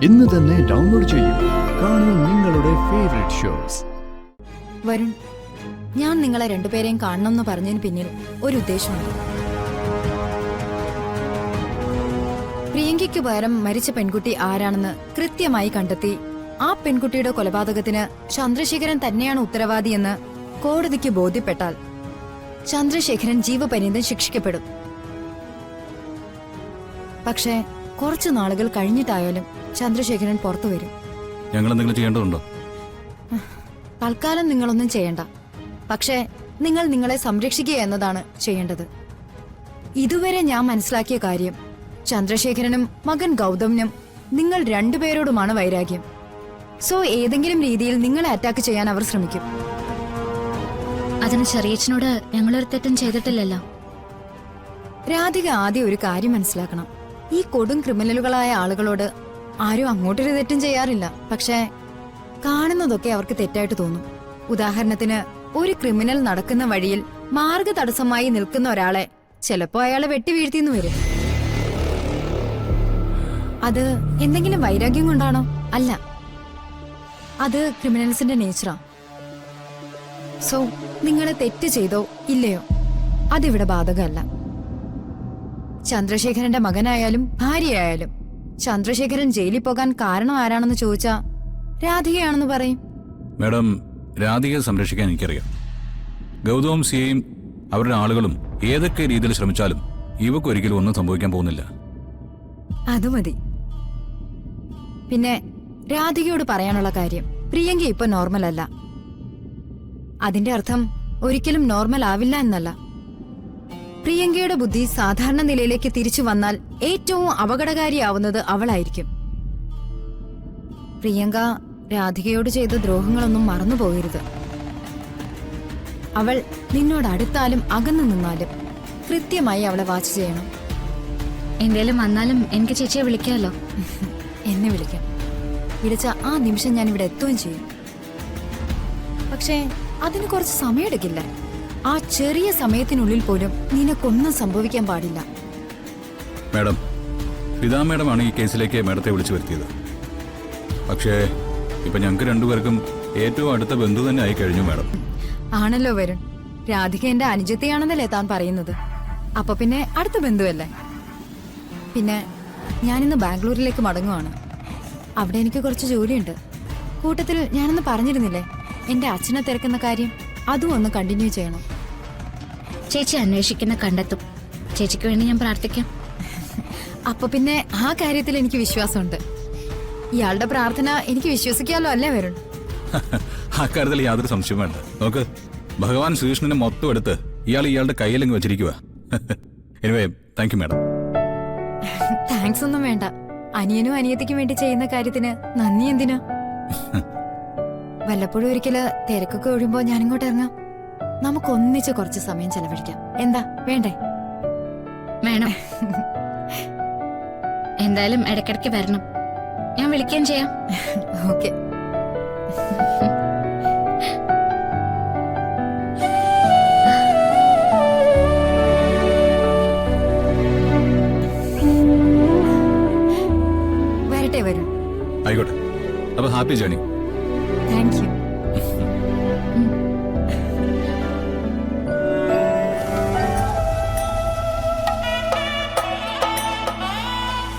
ഇന്ന് തന്നെ ഡൗൺലോഡ് ചെയ്യൂ. കാണൂ നിങ്ങളുടെ ഫേവറേറ്റ് ഷോസ്. വരുൺ, ഞാൻ നിങ്ങളെ രണ്ടുപേരെയും കാണണമെന്ന് പറഞ്ഞതിന് പിന്നിൽ ഒരു ഉദ്ദേശമുണ്ട്. പ്രിയങ്കയ്ക്ക് പകരം മരിച്ച പെൺകുട്ടി ആരാണെന്ന് കൃത്യമായി കണ്ടെത്തി ആ പെൺകുട്ടിയുടെ കൊലപാതകത്തിന് ചന്ദ്രശേഖരൻ തന്നെയാണ് ഉത്തരവാദിയെന്ന് കോടതിക്ക് ബോധ്യപ്പെട്ടാൽ ചന്ദ്രശേഖരൻ ജീവപര്യന്തം ശിക്ഷിക്കപ്പെടും. പക്ഷേ കുറച്ചു നാളുകൾ കഴിഞ്ഞിട്ടായാലും ചന്ദ്രശേഖരൻ പുറത്തു വരും. ഞങ്ങൾ എന്തെങ്കിലും ചെയ്യേണ്ടതുണ്ടോ? തൽക്കാലം നിങ്ങളൊന്നും ചെയ്യണ്ട. പക്ഷേ നിങ്ങൾ നിങ്ങളെ സംരക്ഷിക്കുക എന്നതാണ് ചെയ്യേണ്ടത്. ഇതുവരെ ഞാൻ മനസ്സിലാക്കിയ കാര്യം, ചന്ദ്രശേഖരനും മകൻ ഗൗതമിനും നിങ്ങൾ രണ്ടുപേരോടുമാണ് വൈരാഗ്യം. സോ ഏതെങ്കിലും രീതിയിൽ നിങ്ങളെ അറ്റാക്ക് ചെയ്യാൻ അവർ ശ്രമിക്കും. അതിന് ചെറിയച്ഛനോട് ഞങ്ങളൊരു തെറ്റും ചെയ്തിട്ടില്ലല്ലോ. രാധിക ആദ്യം ഒരു കാര്യം മനസ്സിലാക്കണം. ഈ കൊടും ക്രിമിനലുകളായ ആളുകളോട് ആരും അങ്ങോട്ടൊരു തെറ്റും ചെയ്യാറില്ല. പക്ഷേ കാണുന്നതൊക്കെ അവർക്ക് തെറ്റായിട്ട് തോന്നും. ഉദാഹരണത്തിന്, ഒരു ക്രിമിനൽ നടക്കുന്ന വഴിയിൽ മാർഗ തടസ്സമായി നിൽക്കുന്ന ഒരാളെ ചിലപ്പോ അയാളെ വെട്ടി വീഴ്ത്തിന്ന് വരും. അത് എന്തെങ്കിലും വൈരാഗ്യം കൊണ്ടാണോ? അല്ല, അത് ക്രിമിനൽസിന്റെ നേച്ചറാ. സോ നിങ്ങൾ തെറ്റ് ചെയ്തോ ഇല്ലയോ അതിവിടെ ബാധകമല്ല. ചന്ദ്രശേഖരന്റെ മകനായാലും ഭാര്യയായാലും ചന്ദ്രശേഖരൻ ജയിലിൽ പോകാൻ കാരണം ആരാണെന്ന് ചോദിച്ചാ രാധികയാണെന്ന് പറയും. മാഡം, രാധികയെ സംരക്ഷിക്കാൻ എനിക്കറിയാം. ഗൗതവും സിയയും അവരുടെ ആളുകളും ഏതൊക്കെ രീതിയിൽ ശ്രമിച്ചാലും ഇവക്ക് ഒരിക്കലും ഒന്നും സംഭവിക്കാൻ പോകുന്നില്ല. അത് മതി. പിന്നെ രാധികയോട് പറയാനുള്ള കാര്യം, പ്രിയങ്ക ഇപ്പൊ നോർമൽ അല്ല. അതിന്റെ അർത്ഥം ഒരിക്കലും നോർമൽ ആവില്ല എന്നല്ല. പ്രിയങ്കയുടെ ബുദ്ധി സാധാരണ നിലയിലേക്ക് തിരിച്ചു വന്നാൽ ഏറ്റവും അപകടകാരിയാവുന്നത് അവളായിരിക്കും. പ്രിയങ്ക രാധികയോട് ചെയ്ത ദ്രോഹങ്ങളൊന്നും മറന്നുപോകരുത്. അവൾ നിന്നോട് അടുത്താലും അകന്നു നിന്നാലും കൃത്യമായി അവളെ വാച്ച് ചെയ്യണം. എന്തേലും വന്നാലും എനിക്ക് ചേച്ചിയെ വിളിക്കാമല്ലോ. എന്നെ വിളിക്കാം. വിളിച്ച ആ നിമിഷം ഞാൻ ഇവിടെ എത്തുകയും ചെയ്യും. പക്ഷേ അതിന് കുറച്ച് സമയമെടുക്കില്ല. ആ ചെറിയ സമയത്തിനുള്ളിൽ പോലും നിനക്കൊന്നും സംഭവിക്കാൻ പാടില്ല. മാഡം, പിതാ മാഡമാണ് ഈ കേസിലേക്ക് മാഡത്തെ വിളിച്ചു വരുത്തിയത്. പക്ഷേ ഇപ്പൊ ഞങ്ങൾക്ക് രണ്ടുപേർക്കും ഏറ്റവും അടുത്ത ബന്ധു തന്നെ ആയി കഴിഞ്ഞു മാഡം. ആണല്ലോ വരുൺ. രാധിക എന്റെ അനുജത്തിയാണെന്നല്ലേ താൻ പറയുന്നത്? അപ്പൊ പിന്നെ അടുത്ത ബന്ധുവല്ലേ? പിന്നെ ഞാനിന്ന് ബാംഗ്ലൂരിലേക്ക് മടങ്ങുവാണ്. അവിടെ എനിക്ക് കുറച്ച് ജോലിയുണ്ട്. കൂട്ടത്തിൽ ഞാനൊന്ന് പറഞ്ഞിരുന്നില്ലേ എന്റെ അച്ഛനെ തിരക്കുന്ന കാര്യം, അതും ഒന്ന് കണ്ടിന്യൂ ചെയ്യണം. ചേച്ചി അന്വേഷിക്കുന്ന കണ്ടെത്തും. ചേച്ചിക്ക് വേണ്ടി ഞാൻ പ്രാർത്ഥിക്കാം. അപ്പൊ പിന്നെ ആ കാര്യത്തിൽ എനിക്ക് വിശ്വാസമുണ്ട്. ഇയാളുടെ പ്രാർത്ഥന എനിക്ക് വിശ്വസിക്കാമല്ലോ അല്ലേ വരുൺ? ആ കാര്യത്തിൽ യാതൊരു സംശയം വേണ്ട. നോക്ക്, ഭഗവാൻ ശ്രീകൃഷ്ണനെ മൊത്തം എടുത്ത് ഇയാളുടെ കയ്യിലെങ്ങ് വെച്ചിരിക്കുക. Anyway, thank you madam. Thanks ഒന്നും വേണ്ട. അനിയനും അനിയത്തിക്കും വേണ്ടി ചെയ്യുന്ന കാര്യത്തിന് നന്ദി എന്തിനാ? വല്ലപ്പോഴും ഒരിക്കല് തിരക്കൊക്കെ ഒഴിയുമ്പോ ഞാനിങ്ങോട്ട് ഇറങ്ങാം. നമുക്ക് ഒന്നിച്ച് കുറച്ച് സമയം ചെലവഴിക്കാം. എന്താ വേണ്ടേ? വേണം. എന്തായാലും ഇടയ്ക്കിടയ്ക്ക് വരണം. ഞാൻ വിളിക്കുകയും ചെയ്യാം. ഓക്കെ. വരട്ടെ വരും. ആയിക്കോട്ടെ. അപ്പൊ ഹാപ്പി ജേർണി. Thank you.